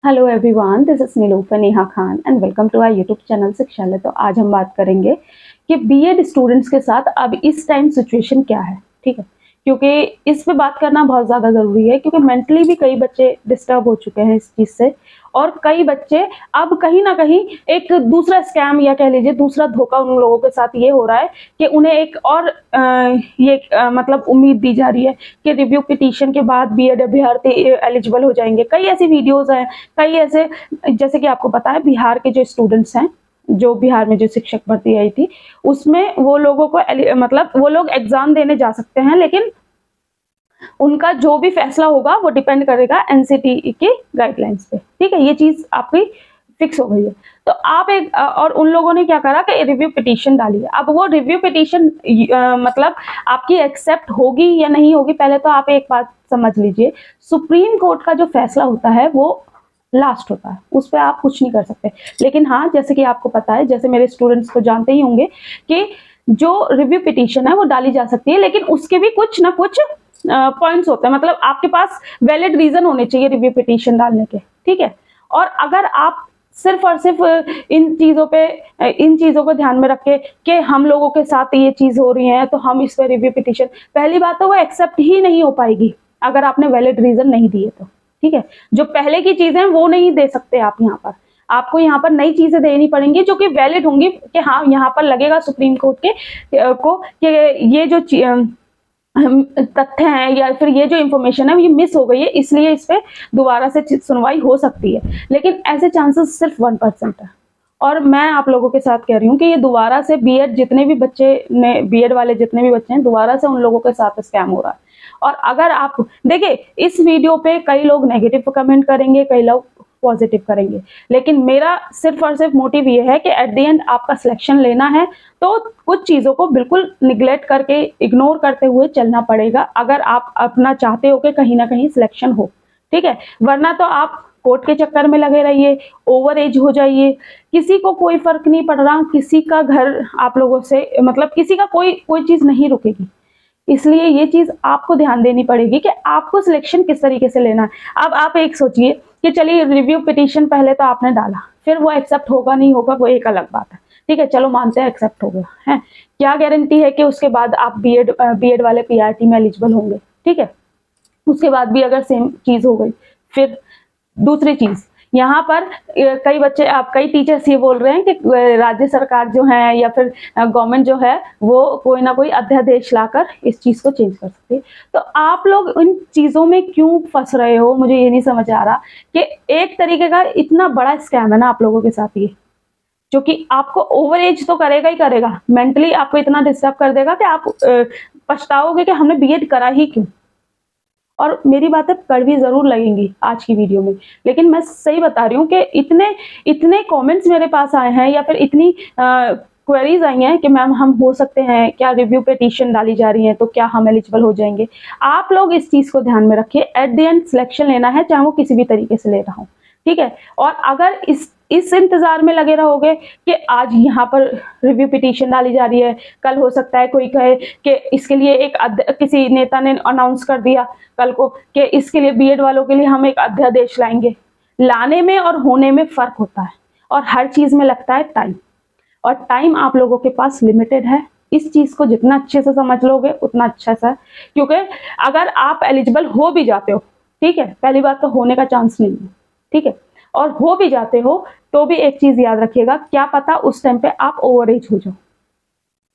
Hello everyone, this is Nilufar Neha Khan and welcome to our YouTube channel Shikshalaya. तो आज हम बात करेंगे कि बीएड स्टूडेंट्स के साथ अब इस टाइम सिचुएशन क्या है। ठीक है, क्योंकि इस पे बात करना बहुत ज़्यादा ज़रूरी है, क्योंकि मेंटली भी कई बच्चे डिस्टर्ब हो चुके हैं इस चीज़ से। और कई बच्चे अब कहीं ना कहीं एक दूसरा स्कैम या कह लीजिए दूसरा धोखा उन लोगों के साथ ये हो रहा है कि उन्हें एक और मतलब उम्मीद दी जा रही है कि रिव्यू पिटीशन के बाद बीएड अभ्यर्थी एलिजिबल हो जाएंगे। कई ऐसी वीडियोस हैं, कई ऐसे, जैसे कि आपको पता है बिहार के जो स्टूडेंट्स हैं, जो बिहार में जो शिक्षक भर्ती आई थी, उसमें वो लोगों को मतलब वो लोग एग्जाम देने जा सकते हैं, लेकिन उनका जो भी फैसला होगा वो डिपेंड करेगा एनसीटी की गाइडलाइंस पे। ठीक है, ये चीज आपकी फिक्स हो गई है। तो आप एक और उन लोगों ने क्या करा कि रिव्यू पिटीशन डाली है। अब वो रिव्यू पिटीशन मतलब आपकी एक्सेप्ट होगी या नहीं होगी, पहले तो आप एक बात समझ लीजिए, सुप्रीम कोर्ट का जो फैसला होता है वो लास्ट होता है, उस पर आप कुछ नहीं कर सकते। लेकिन हाँ, जैसे कि आपको पता है, जैसे मेरे स्टूडेंट्स तो जानते ही होंगे कि जो रिव्यू पिटीशन है वो डाली जा सकती है, लेकिन उसके भी कुछ ना कुछ पॉइंट्स होते हैं। मतलब आपके पास वैलिड रीजन होने चाहिए रिव्यू पिटीशन डालने के। ठीक है, और अगर आप सिर्फ और सिर्फ इन चीजों को ध्यान में रख के कि हम लोगों के साथ ये चीज हो रही है तो हम इस पर रिव्यू पिटीशन, पहली बात तो वो एक्सेप्ट ही नहीं हो पाएगी अगर आपने वैलिड रीजन नहीं दिए तो। ठीक है, जो पहले की चीजें वो नहीं दे सकते आप यहाँ पर, आपको यहाँ पर नई चीजें देनी पड़ेंगी जो कि वैलिड होंगी, कि हाँ यहाँ पर लगेगा सुप्रीम कोर्ट को कि ये जो तथ्य हैं या फिर ये जो इंफॉर्मेशन है ये मिस हो गई है, इसलिए इस पे दोबारा से सुनवाई हो सकती है। लेकिन ऐसे चांसेस सिर्फ 1% है। और मैं आप लोगों के साथ कह रही हूँ कि ये दोबारा से बीएड जितने भी बच्चे ने बीएड वाले जितने भी बच्चे हैं, दोबारा से उन लोगों के साथ स्कैम हो रहा है। और अगर आप देखिए, इस वीडियो पे कई लोग नेगेटिव कमेंट करेंगे, कई लोग पॉजिटिव करेंगे, लेकिन मेरा सिर्फ और सिर्फ मोटिव ये है कि एट द एंड आपका सिलेक्शन लेना है तो कुछ चीजों को बिल्कुल निग्लेक्ट करके, इग्नोर करते हुए चलना पड़ेगा अगर आप अपना चाहते हो कि कहीं ना कहीं सिलेक्शन हो। ठीक है, वरना तो आप कोर्ट के चक्कर में लगे रहिए, ओवर एज हो जाइए, किसी को कोई फर्क नहीं पड़ रहा, किसी का घर आप लोगों से मतलब किसी का कोई चीज नहीं रुकेगी। इसलिए ये चीज आपको ध्यान देनी पड़ेगी कि आपको सिलेक्शन किस तरीके से लेना है। अब आप एक सोचिए कि चलिए रिव्यू पिटीशन पहले तो आपने डाला, फिर वो एक्सेप्ट होगा नहीं होगा वो एक अलग बात है। ठीक है, चलो मानते हैं एक्सेप्ट हो गया है, क्या गारंटी है कि उसके बाद आप बीएड वाले पीआरटी में एलिजिबल होंगे। ठीक है, उसके बाद भी अगर सेम चीज हो गई, फिर दूसरी चीज यहाँ पर कई टीचर्स ये बोल रहे हैं कि राज्य सरकार जो है या फिर गवर्नमेंट जो है वो कोई ना कोई अध्यादेश लाकर इस चीज को चेंज कर सकती है। तो आप लोग इन चीजों में क्यों फंस रहे हो, मुझे ये नहीं समझ आ रहा कि एक तरीके का इतना बड़ा स्कैम है ना आप लोगों के साथ ये, जो कि आपको ओवर एज तो करेगा ही करेगा, मेंटली आपको इतना डिस्टर्ब कर देगा कि आप पछताओगे कि हमने बीएड करा ही क्यों। और मेरी बातें कड़वी जरूर लगेंगी आज की वीडियो में, लेकिन मैं सही बता रही हूँ कि इतने इतने कमेंट्स मेरे पास आए हैं या फिर इतनी क्वेरीज आई हैं कि मैम हम हो सकते हैं क्या, रिव्यू पिटीशन डाली जा रही है तो क्या हम एलिजिबल हो जाएंगे। आप लोग इस चीज को ध्यान में रखिए, एट द एंड सिलेक्शन लेना है, चाहे वो किसी भी तरीके से ले रहा हूँ। ठीक है, और अगर इस इंतजार में लगे रहोगे कि आज यहाँ पर रिव्यू पिटीशन डाली जा रही है, कल हो सकता है कोई कहे कि इसके लिए किसी नेता ने अनाउंस कर दिया कल को कि इसके लिए बीएड वालों के लिए हम एक अध्यादेश लाएंगे। लाने में और होने में फर्क होता है, और हर चीज में लगता है टाइम, और टाइम आप लोगों के पास लिमिटेड है। इस चीज को जितना अच्छे से समझ लोगे उतना अच्छा सा, क्योंकि अगर आप एलिजिबल हो भी जाते हो, ठीक है, पहली बात तो होने का चांस नहीं है। ठीक है, और हो भी जाते हो तो भी एक चीज याद रखिएगा, क्या पता उस टाइम पे आप ओवर एज हो जाओ।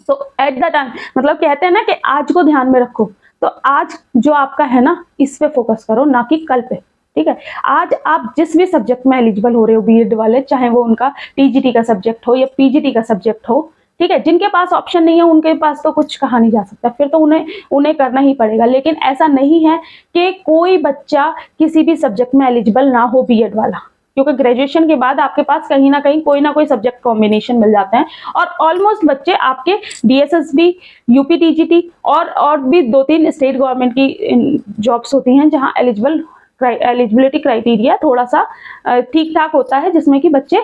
तो एट द टाइम, मतलब कहते हैं ना कि आज को ध्यान में रखो, तो आज जो आपका है ना इस पे फोकस करो, ना कि कल पे। ठीक है, आज आप जिस भी सब्जेक्ट में एलिजिबल हो रहे हो बीएड वाले, चाहे वो उनका टीजीटी का सब्जेक्ट हो या पीजीटी का सब्जेक्ट हो, ठीक है, जिनके पास ऑप्शन नहीं है उनके पास तो कुछ कहा नहीं जा सकता, फिर तो उन्हें करना ही पड़ेगा। लेकिन ऐसा नहीं है कि कोई बच्चा किसी भी सब्जेक्ट में एलिजिबल ना हो बीएड वाला, क्योंकि ग्रेजुएशन के बाद आपके पास कहीं ना कहीं कोई ना कोई सब्जेक्ट कॉम्बिनेशन मिल जाता है, और ऑलमोस्ट बच्चे आपके डीएसएसबी, यूपी टीजीटी और भी 2-3 स्टेट गवर्नमेंट की जॉब्स होती हैं जहां एलिजिबिलिटी क्राइटेरिया थोड़ा सा ठीक ठाक होता है, जिसमें कि बच्चे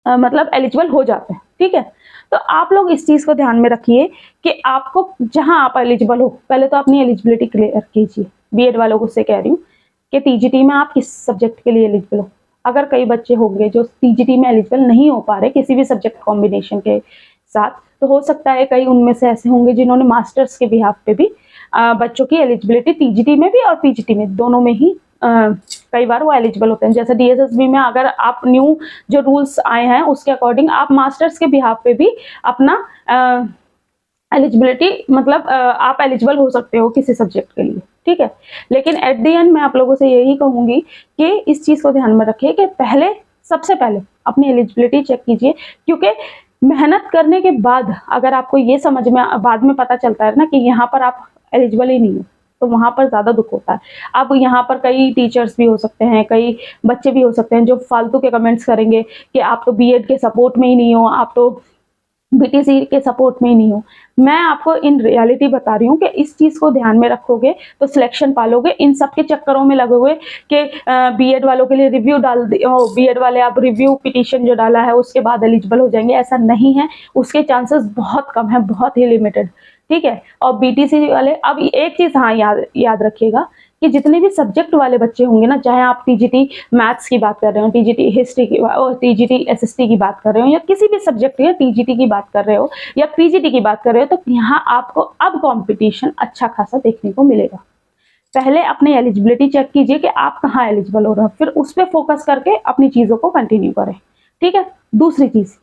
मतलब एलिजिबल हो जाते हैं। ठीक है, तो आप लोग इस चीज को ध्यान में रखिए कि आपको जहां आप एलिजिबल हो, पहले तो अपनी एलिजिबिलिटी क्लियर कीजिए। बीएड वालों को से कह रही हूँ कि टीजीटी में आप किस सब्जेक्ट के लिए एलिजिबल हो। अगर कई बच्चे होंगे जो टीजीटी में एलिजिबल नहीं हो पा रहे किसी भी सब्जेक्ट कॉम्बिनेशन के साथ, तो हो सकता है कई उनमें से ऐसे होंगे जिन्होंने मास्टर्स के बिहाफ पे भी बच्चों की एलिजिबिलिटी टीजीटी में भी और पीजीटी में दोनों में ही कई बार वो एलिजिबल होते हैं। जैसे डीएसएसबी में अगर आप न्यू जो रूल्स आए हैं उसके अकॉर्डिंग आप मास्टर्स के बिहाफ पे भी अपना एलिजिबिलिटी मतलब आप एलिजिबल हो सकते हो किसी सब्जेक्ट के लिए, ठीक है। लेकिन एट द एंड मैं आप लोगों से यही कहूंगी कि इस चीज को ध्यान में रखिए कि सबसे पहले अपनी एलिजिबिलिटी चेक कीजिए, क्योंकि मेहनत करने के बाद अगर आपको ये समझ में बाद में पता चलता है ना कि यहाँ पर आप एलिजिबल ही नहीं हो, तो वहां पर ज्यादा दुख होता है। अब यहाँ पर कई टीचर्स भी हो सकते हैं, कई बच्चे भी हो सकते हैं जो फालतू के कमेंट्स करेंगे कि आप तो बीएड के सपोर्ट में ही नहीं हो, आप तो बीटीसी के सपोर्ट में ही नहीं हो। मैं आपको इन रियलिटी बता रही हूँ कि इस चीज को ध्यान में रखोगे तो सिलेक्शन पालोगे। इन सब के चक्करों में लगोगे कि बीएड वालों के लिए रिव्यू डाल बीएड वाले आप रिव्यू पिटीशन जो डाला है उसके बाद एलिजिबल हो जाएंगे, ऐसा नहीं है। उसके चांसेस बहुत कम है, बहुत ही लिमिटेड, ठीक है। और बीटीसी वाले, अब एक चीज हाँ याद रखिएगा कि जितने भी सब्जेक्ट वाले बच्चे होंगे ना, चाहे आप टीजीटी मैथ्स की बात कर रहे हो, टीजीटी हिस्ट्री की और टीजीटी एसएसटी की बात कर रहे हो, या किसी भी सब्जेक्ट की टीजीटी की बात कर रहे हो या पीजीटी की बात कर रहे हो, तो यहाँ आपको अब कंपटीशन अच्छा खासा देखने को मिलेगा। पहले अपनी एलिजिबिलिटी चेक कीजिए कि आप कहाँ एलिजिबल हो रहे हो, फिर उस पर फोकस करके अपनी चीजों को कंटिन्यू करें, ठीक है। दूसरी चीज,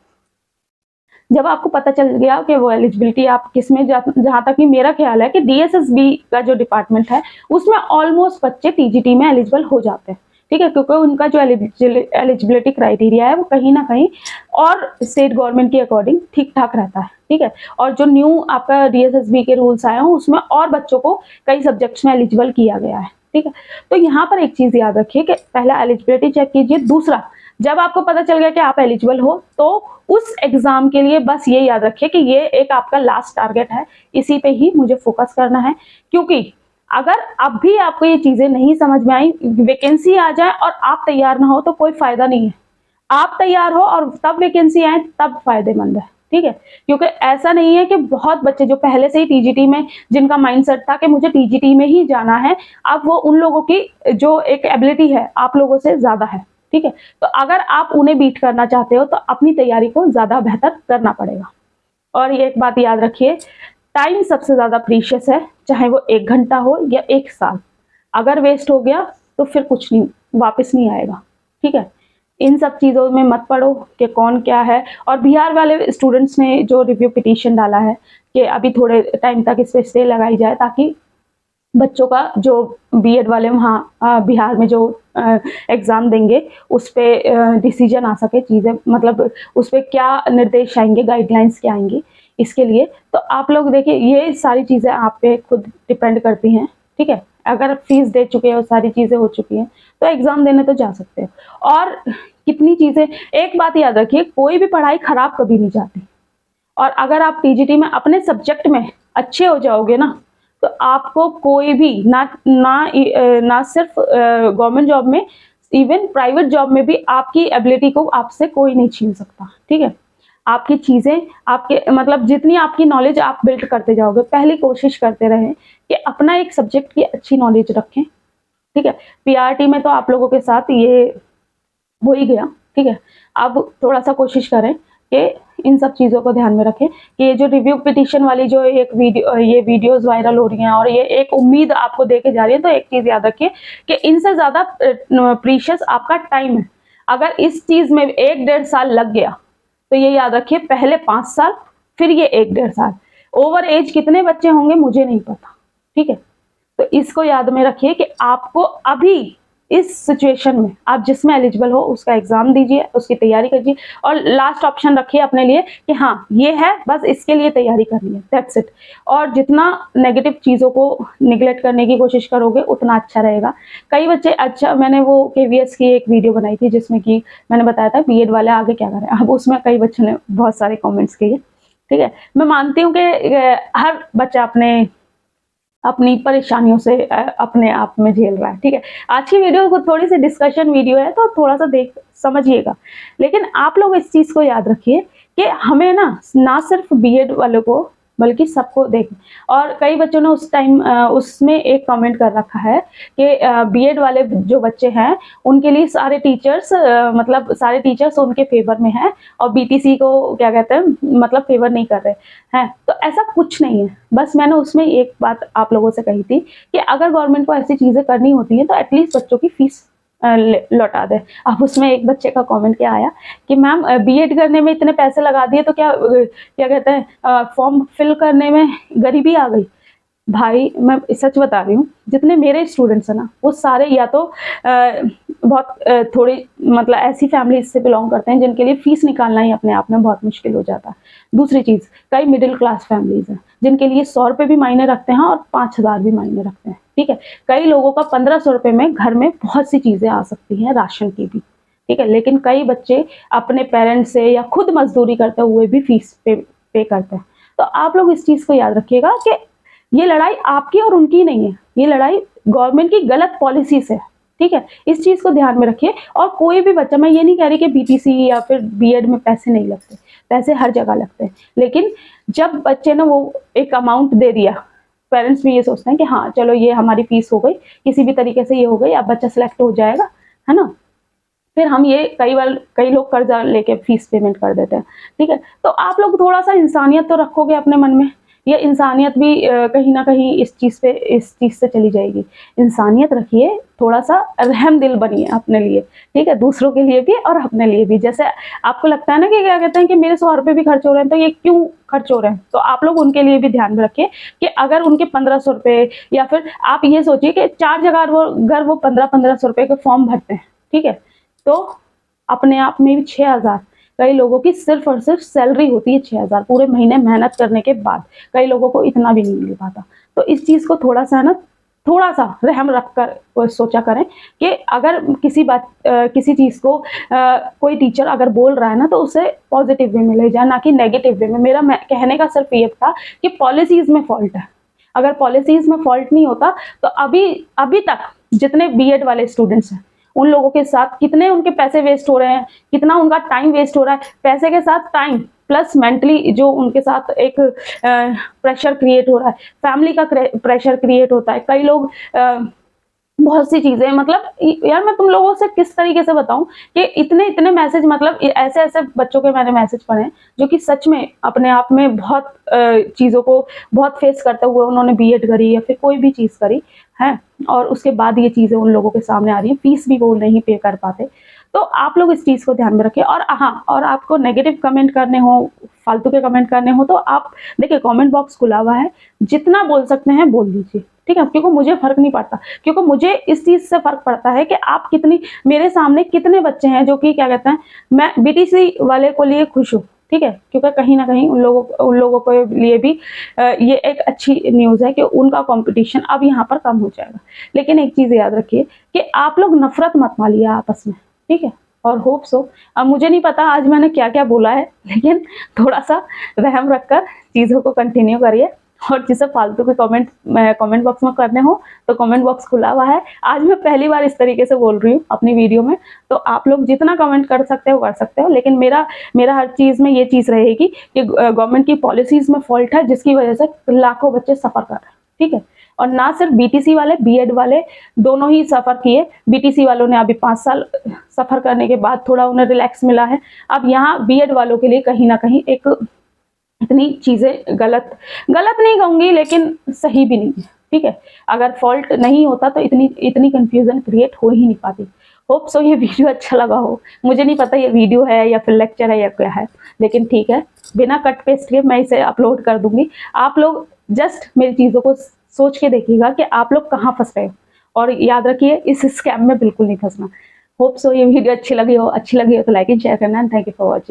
जब आपको पता चल गया कि वो एलिजिबिलिटी आप किसमें, जहां तक कि मेरा ख्याल है कि डीएसएसबी का जो डिपार्टमेंट है उसमें ऑलमोस्ट बच्चे टीजीटी में एलिजिबल हो जाते हैं, ठीक है, क्योंकि उनका जो एलिजिबिलिटी क्राइटेरिया है वो कहीं ना कहीं और स्टेट गवर्नमेंट के अकॉर्डिंग ठीक ठाक रहता है, ठीक है। और जो न्यू आपका डीएसएसबी के रूल्स आए हैं उसमें और बच्चों को कई सब्जेक्ट्स में एलिजिबल किया गया है, ठीक है। तो यहाँ पर एक चीज याद रखिए कि पहला एलिजिबिलिटी चेक कीजिए। दूसरा, जब आपको पता चल गया कि आप एलिजिबल हो तो उस एग्जाम के लिए बस ये याद रखिए कि ये एक आपका लास्ट टारगेट है, इसी पे ही मुझे फोकस करना है। क्योंकि अगर अब भी आपको ये चीजें नहीं समझ में आई, वैकेंसी आ जाए और आप तैयार ना हो तो कोई फायदा नहीं है। आप तैयार हो और तब वैकेंसी आए तब फायदेमंद है, ठीक है। क्योंकि ऐसा नहीं है कि बहुत बच्चे जो पहले से ही टीजीटी में, जिनका माइंडसेट था कि मुझे टीजीटी में ही जाना है, अब वो उन लोगों की जो एक एबिलिटी है आप लोगों से ज्यादा है, ठीक है। तो अगर आप उन्हें बीट करना चाहते हो तो अपनी तैयारी को ज्यादा बेहतर करना पड़ेगा। और ये एक बात याद रखिए, टाइम सबसे ज्यादा प्रीशियस है, चाहे वो 1 घंटा हो या 1 साल। अगर वेस्ट हो गया तो फिर कुछ नहीं, वापस नहीं आएगा, ठीक है। इन सब चीजों में मत पड़ो कि कौन क्या है। और बिहार वाले स्टूडेंट्स ने जो रिव्यू पिटीशन डाला है कि अभी थोड़े टाइम तक इस पे स्टे लगाई जाए, ताकि बच्चों का जो बीएड वाले वहाँ बिहार में जो एग्जाम देंगे उस पर डिसीजन आ सके, चीज़ें मतलब उस पर क्या निर्देश आएंगे, गाइडलाइंस क्या आएंगी इसके लिए। तो आप लोग देखिए, ये सारी चीज़ें आप पे खुद डिपेंड करती हैं, ठीक है। अगर फीस दे चुके हो, सारी चीज़ें हो चुकी हैं, तो एग्जाम देने तो जा सकते हो। और कितनी चीज़ें, एक बात याद रखिए, कोई भी पढ़ाई खराब कभी नहीं जाती। और अगर आप टीजीटी में अपने सब्जेक्ट में अच्छे हो जाओगे ना, तो आपको कोई भी ना सिर्फ गवर्नमेंट जॉब में, इवन प्राइवेट जॉब में भी आपकी एबिलिटी को आपसे कोई नहीं छीन सकता, ठीक है। आपकी चीजें, आपके मतलब जितनी आपकी नॉलेज आप बिल्ड करते जाओगे, पहली कोशिश करते रहें कि अपना एक सब्जेक्ट की अच्छी नॉलेज रखें, ठीक है। पीआरटी में तो आप लोगों के साथ ये हो ही गया, ठीक है। अब थोड़ा सा कोशिश करें कि इन सब चीज़ों को ध्यान में रखें कि ये जो रिव्यू पिटीशन वाली जो एक वीडियोस वायरल हो रही हैं और ये एक उम्मीद आपको देके जा रही है, तो एक चीज़ याद रखिए कि इनसे ज़्यादा प्रीशियस आपका टाइम है। अगर इस चीज़ में 1-1.5 साल लग गया तो ये याद रखिए, पहले 5 साल, फिर ये 1-1.5 साल। ओवर एज कितने बच्चे होंगे मुझे नहीं पता, ठीक है। तो इसको याद में रखिए कि आपको अभी इस सिचुएशन में आप जिसमें एलिजिबल हो उसका एग्जाम दीजिए, उसकी तैयारी कीजिए, और लास्ट ऑप्शन रखिए अपने लिए कि हाँ ये है, बस इसके लिए तैयारी करनी है, दैट्स इट। और जितना नेगेटिव चीज़ों को निगलेक्ट करने की कोशिश करोगे उतना अच्छा रहेगा। कई बच्चे, अच्छा मैंने वो केवीएस की एक वीडियो बनाई थी जिसमें कि मैंने बताया था बीएड वाले आगे क्या करें, अब उसमें कई बच्चों ने बहुत सारे कॉमेंट्स किए, ठीक है। मैं मानती हूँ कि हर बच्चा अपनी परेशानियों से अपने आप में झेल रहा है, ठीक है। आज की वीडियो को थोड़ी सी डिस्कशन वीडियो है, तो थोड़ा सा समझिएगा। लेकिन आप लोग इस चीज को याद रखिए कि हमें ना सिर्फ बीएड वालों को बल्कि सबको देखें। और कई बच्चों ने उस टाइम उसमें एक कमेंट कर रखा है कि बीएड वाले जो बच्चे हैं उनके लिए सारे टीचर्स मतलब सारे टीचर्स उनके फेवर में हैं और बीटीसी को क्या कहते हैं मतलब फेवर नहीं कर रहे हैं। तो ऐसा कुछ नहीं है। बस मैंने उसमें एक बात आप लोगों से कही थी कि अगर गवर्नमेंट को ऐसी चीजें करनी होती है तो एटलीस्ट बच्चों की फीस लौटा दे। अब उसमें एक बच्चे का कमेंट क्या आया कि मैम बीएड करने में इतने पैसे लगा दिए तो क्या क्या कहते हैं फॉर्म फिल करने में गरीबी आ गई। भाई मैं सच बता रही हूँ, जितने मेरे स्टूडेंट्स हैं ना वो सारे या तो बहुत थोड़ी मतलब ऐसी फैमिली से बिलोंग करते हैं जिनके लिए फीस निकालना ही अपने आप में बहुत मुश्किल हो जाता है। दूसरी चीज़, कई मिडिल क्लास फैमिलीज हैं जिनके लिए 100 रुपये भी मायने रखते हैं और 5,000 भी मायने रखते हैं। ठीक है, कई लोगों का 1500 रुपये में घर में बहुत सी चीज़ें आ सकती हैं, राशन की भी। ठीक है, लेकिन कई बच्चे अपने पेरेंट्स से या खुद मजदूरी करते हुए भी फीस पे करते हैं। तो आप लोग इस चीज़ को याद रखिएगा कि ये लड़ाई आपकी और उनकी नहीं है, ये लड़ाई गवर्नमेंट की गलत पॉलिसी से है। ठीक है, इस चीज को ध्यान में रखिए। और कोई भी बच्चा, मैं ये नहीं कह रही कि बीटीसी या फिर बीएड में पैसे नहीं लगते, पैसे हर जगह लगते हैं, लेकिन जब बच्चे ने वो एक अमाउंट दे दिया, पेरेंट्स भी ये सोचते हैं कि हाँ चलो ये हमारी फीस हो गई, किसी भी तरीके से ये हो गई, अब बच्चा सिलेक्ट हो जाएगा, है ना। फिर हम ये कई लोग कर्जा लेके फीस पेमेंट कर देते हैं। ठीक है, तो आप लोग थोड़ा सा इंसानियत तो रखोगे अपने मन में। ये इंसानियत भी कहीं ना कहीं इस चीज़ से चली जाएगी। इंसानियत रखिए, थोड़ा सा रहम दिल बनिए अपने लिए। ठीक है, दूसरों के लिए भी और अपने लिए भी। जैसे आपको लगता है ना कि क्या कहते हैं कि मेरे 100 रुपये भी खर्च हो रहे हैं तो ये क्यों खर्च हो रहे हैं, तो आप लोग उनके लिए भी ध्यान में रखिए कि अगर उनके 1500 रुपये, या फिर आप ये सोचिए कि 4 जगह अगर वो 1500 रुपये के फॉर्म भरते हैं, ठीक है, तो अपने आप में भी 6,000, कई लोगों की सिर्फ और सिर्फ सैलरी होती है 6,000 पूरे महीने मेहनत करने के बाद, कई लोगों को इतना भी नहीं मिल पाता। तो इस चीज़ को थोड़ा सा ना, थोड़ा सा रहम रखकर सोचा करें कि अगर किसी चीज़ को कोई टीचर अगर बोल रहा है ना तो उसे पॉजिटिव वे में ले जाए, ना कि नेगेटिव वे में। मेरा कहने का सिर्फ ये था कि पॉलिसीज में फॉल्ट है। अगर पॉलिसीज में फॉल्ट नहीं होता तो अभी तक जितने बीएड वाले स्टूडेंट्स हैं उन लोगों के साथ कितने उनके पैसे वेस्ट हो रहे हैं, कितना उनका टाइम वेस्ट हो रहा है। पैसे के साथ टाइम प्लस मेंटली जो उनके साथ एक प्रेशर क्रिएट हो रहा है, फैमिली का प्रेशर क्रिएट होता है। कई लोग बहुत सी चीजें, मतलब यार मैं तुम लोगों से किस तरीके से बताऊं कि इतने मैसेज, मतलब ऐसे बच्चों के मैंने मैसेज पढ़े जो कि सच में अपने आप में बहुत चीज़ों को बहुत फेस करते हुए उन्होंने बीएड करी या फिर कोई भी चीज़ करी है, और उसके बाद ये चीज़ें उन लोगों के सामने आ रही हैं, फीस भी वो नहीं पे कर पाते। तो आप लोग इस चीज़ को ध्यान में रखें। और हाँ, और आपको नेगेटिव कमेंट करने हो, फालतू के कमेंट करने हो तो आप देखिए कमेंट बॉक्स खुला हुआ है, जितना बोल सकते हैं बोल दीजिए। ठीक है, क्योंकि मुझे फर्क नहीं पड़ता, क्योंकि मुझे इस चीज़ से फर्क पड़ता है कि आप मेरे सामने कितने बच्चे हैं जो कि क्या कहते हैं, मैं बीटीसी वाले को लिए खुश हूँ। ठीक है, क्योंकि कहीं ना कहीं उन लोगों के लिए भी ये एक अच्छी न्यूज़ है कि उनका कंपटीशन अब यहाँ पर कम हो जाएगा। लेकिन एक चीज़ याद रखिए कि आप लोग नफरत मत मानिए आपस में। ठीक है, और होप सो, अब मुझे नहीं पता आज मैंने क्या क्या बोला है, लेकिन थोड़ा सा रहम रखकर चीज़ों को कंटिन्यू करिए। और जिसे फालतू के कमेंट बॉक्स में करने हो तो कमेंट बॉक्स खुला हुआ है। आज मैं पहली बार इस तरीके से बोल रही हूँ अपनी वीडियो में, तो आप लोग जितना कमेंट कर सकते हो, लेकिन मेरा हर चीज़ में ये चीज़ रहेगी कि गवर्नमेंट की पॉलिसीज में फॉल्ट है, जिसकी वजह से लाखों बच्चे सफ़र कर रहे हैं। ठीक है, और ना सिर्फ बीटीसी वाले, बीएड वाले दोनों ही सफ़र किए। बीटीसी वालों ने अभी 5 साल सफ़र करने के बाद थोड़ा उन्हें रिलैक्स मिला है। अब यहाँ बीएड वालों के लिए कहीं ना कहीं एक इतनी चीज़ें गलत नहीं कहूँगी, लेकिन सही भी नहीं है। ठीक है, अगर फॉल्ट नहीं होता तो इतनी कंफ्यूजन क्रिएट हो ही नहीं पाती। होप सो ये वीडियो अच्छा लगा हो। मुझे नहीं पता ये वीडियो है या फिर लेक्चर है या क्या है, लेकिन ठीक है, बिना कट पेस्ट के मैं इसे अपलोड कर दूंगी। आप लोग जस्ट मेरी चीज़ों को सोच के देखिएगा कि आप लोग कहाँ फंस रहे हो, और याद रखिए इस स्कैम में बिल्कुल नहीं फंसना। होप सो ये वीडियो अच्छी लगी हो तो लाइक एंड शेयर करना। And thank you for watching.